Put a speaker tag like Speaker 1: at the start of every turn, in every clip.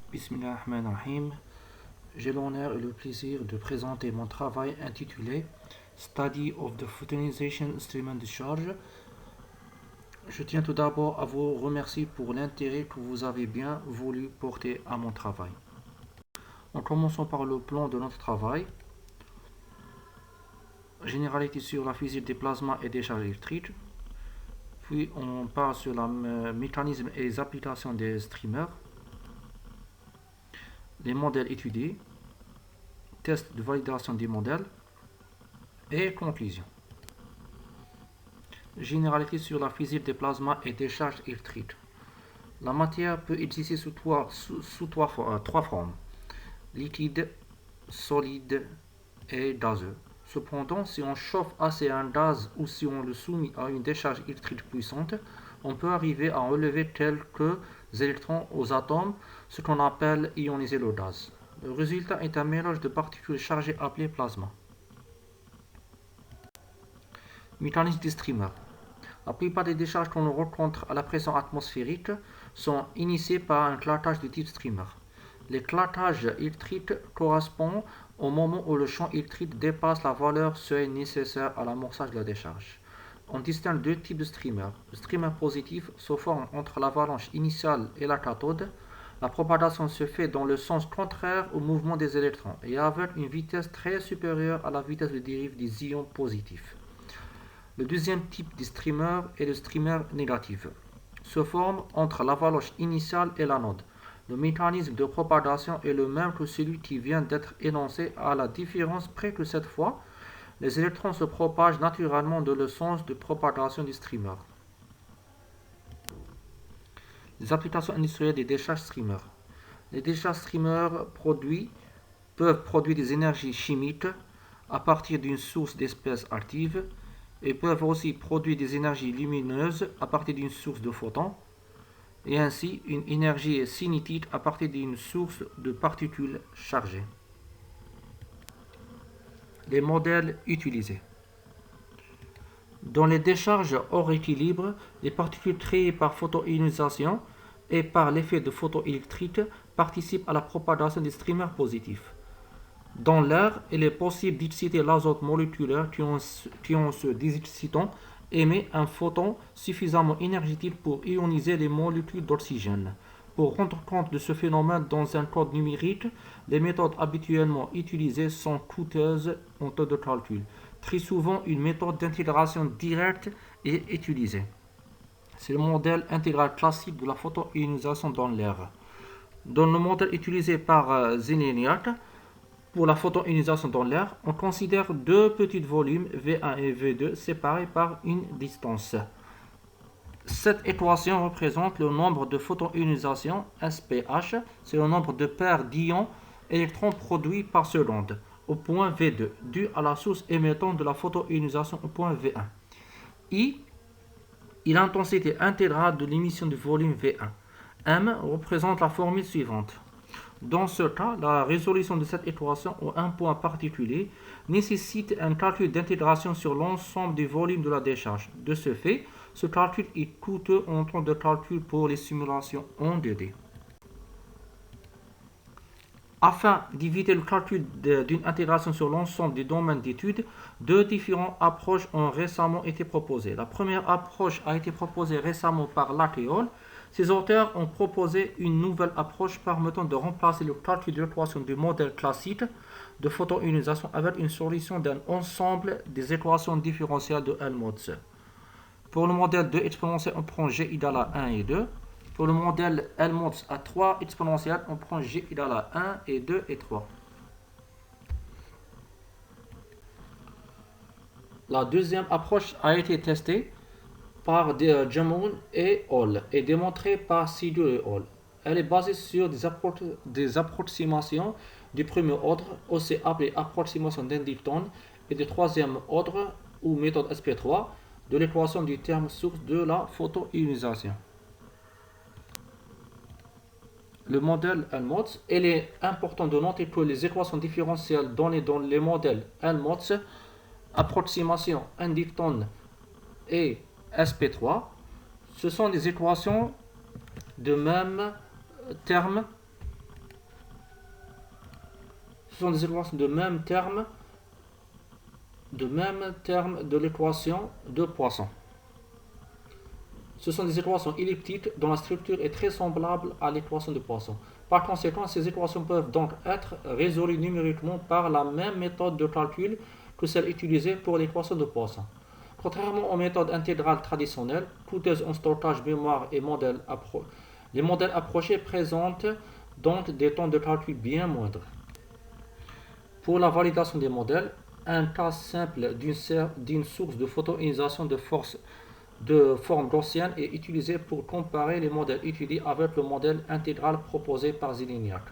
Speaker 1: Bismillahirrahmanirrahim. J'ai l'honneur et le plaisir de présenter mon travail intitulé Study of the Photonization Stream and Discharge. Je tiens tout d'abord à vous remercier pour l'intérêt que vous avez bien voulu porter à mon travail. En commençant par le plan de notre travail, généralité sur la physique des plasmas et des charges électriques, puis on parle sur le mécanisme et les applications des streamers, les modèles étudiés, tests de validation des modèles et conclusion. Généralité sur la physique des plasmas et des charges électriques. La matière peut exister sous trois formes: liquide, solide et gazeux. Cependant, si on chauffe assez un gaz ou si on le soumet à une décharge électrique puissante, on peut arriver à enlever quelques électrons aux atomes, ce qu'on appelle ioniser le gaz. Le résultat est un mélange de particules chargées appelé plasma. Mécanisme des streamers. La plupart des décharges qu'on rencontre à la pression atmosphérique sont initiées par un claquage de type streamer. Les claquages électriques correspondent au moment où le champ électrique dépasse la valeur seuil nécessaire à l'amorçage de la décharge. On distingue deux types de streamers. Le streamer positif se forme entre l'avalanche initiale et la cathode. La propagation se fait dans le sens contraire au mouvement des électrons et avec une vitesse très supérieure à la vitesse de dérive des ions positifs. Le deuxième type de streamer est le streamer négatif. Se forme entre l'avalanche initiale et l'anode. Le mécanisme de propagation est le même que celui qui vient d'être énoncé, à la différence près que cette fois, les électrons se propagent naturellement dans le sens de propagation du streamer. Les applications industrielles des décharges streamer. Les décharges streamer peuvent produire des énergies chimiques à partir d'une source d'espèces actives et peuvent aussi produire des énergies lumineuses à partir d'une source de photons et ainsi une énergie cinétique à partir d'une source de particules chargées. Les modèles utilisés. Dans les décharges hors équilibre, les particules créées par photoionisation et par l'effet de photoélectrique participent à la propagation des streamers positifs. Dans l'air, il est possible d'exciter l'azote moléculaire qui en se désexcitant émet un photon suffisamment énergétique pour ioniser les molécules d'oxygène. Pour rendre compte de ce phénomène dans un code numérique, les méthodes habituellement utilisées sont coûteuses en termes de calcul. Très souvent, une méthode d'intégration directe est utilisée. C'est le modèle intégral classique de la photoionisation dans l'air. Dans le modèle utilisé par Zeneniak, pour la photoionisation dans l'air, on considère deux petits volumes V1 et V2 séparés par une distance. Cette équation représente le nombre de photoionisation, SPH, c'est le nombre de paires d'ions électrons produits par seconde, au point V2, dû à la source émettante de la photoionisation au point V1. I est l'intensité intégrale de l'émission du volume V1. M représente la formule suivante. Dans ce cas, la résolution de cette équation ou un point particulier nécessite un calcul d'intégration sur l'ensemble du volume de la décharge. De ce fait, ce calcul est coûteux en temps de calcul pour les simulations en 2D. Afin d'éviter le calcul d'une intégration sur l'ensemble du domaine d'étude, deux différentes approches ont récemment été proposées. La première approche a été proposée récemment par Lakeol. Ces auteurs ont proposé une nouvelle approche permettant de remplacer le calcul de l'équation du modèle classique de photoionisation avec une solution d'un ensemble des équations différentielles de Helmholtz. Pour le modèle 2 exponentiel, on prend g égale à 1 et 2. Pour le modèle Helmholtz à 3 exponentiel, on prend g égale à 1 et 2 et 3. La deuxième approche a été testée par Jamoun et Hall et démontrée par Sidu et Hall. Elle est basée sur des approximations du premier ordre, aussi appelées approximation d'Eddington, et du troisième ordre, ou méthode SP3, de l'équation du terme source de la photoionisation. Le modèle Helmholtz, il est important de noter que les équations différentielles données dans les modèles Helmholtz, approximation Eddington et SP3, ce sont des équations de même terme Ce sont des équations de même terme de l'équation de Poisson. Ce sont des équations elliptiques dont la structure est très semblable à l'équation de Poisson. Par conséquent, ces équations peuvent donc être résolues numériquement par la même méthode de calcul que celle utilisée pour l'équation de Poisson. Contrairement aux méthodes intégrales traditionnelles, coûteuses en stockage, mémoire et modèles les modèles approchés présentent donc des temps de calcul bien moindres. Pour la validation des modèles, un cas simple d'une source de photoionisation de forme gaussienne est utilisé pour comparer les modèles étudiés avec le modèle intégral proposé par Zillignac.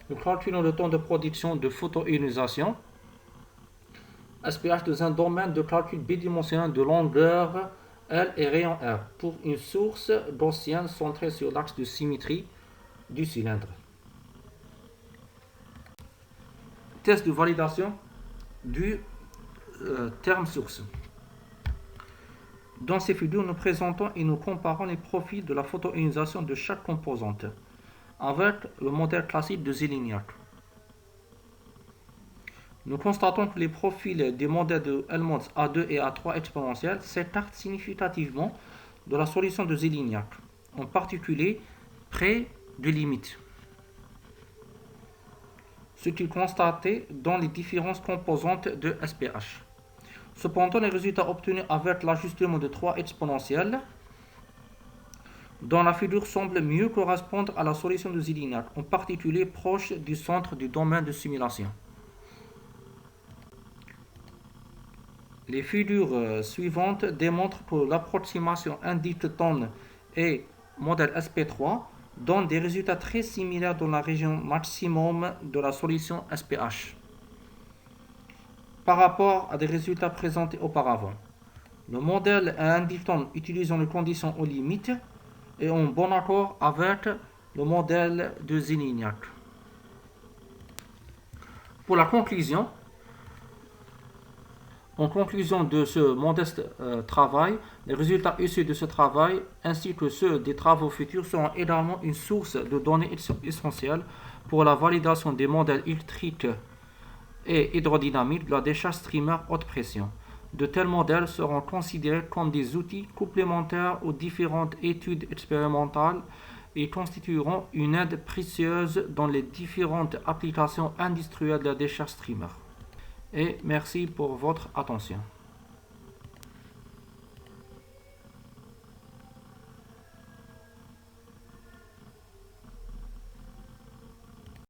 Speaker 1: Nous calculons le temps de production de photoionisation SPH dans un domaine de calcul bidimensionnel de longueur L et rayon R pour une source gaussienne centrée sur l'axe de symétrie du cylindre. Test de validation du terme source. Dans ces figures, nous présentons et nous comparons les profils de la photoionisation de chaque composante avec le modèle classique de Zillignac. Nous constatons que les profils des modèles de Helmholtz A2 et A3 exponentiels s'écartent significativement de la solution de Zillignac, en particulier près de limites. Ce qui est constaté dans les différentes composantes de SPH. Cependant, les résultats obtenus avec l'ajustement de 3 exponentiels dans la figure semblent mieux correspondre à la solution de Zillignac, en particulier proche du centre du domaine de simulation. Les figures suivantes démontrent que l'approximation Indigton et modèle SP3 donne des résultats très similaires dans la région maximum de la solution SPH par rapport à des résultats présentés auparavant. Le modèle Indigton utilisant les conditions aux limites est en bon accord avec le modèle de Zillignac. Pour la conclusion, en conclusion de ce modeste travail, les résultats issus de ce travail ainsi que ceux des travaux futurs seront également une source de données essentielles pour la validation des modèles électriques et hydrodynamiques de la décharge streamer haute pression. De tels modèles seront considérés comme des outils complémentaires aux différentes études expérimentales et constitueront une aide précieuse dans les différentes applications industrielles de la décharge streamer. Et merci pour votre attention.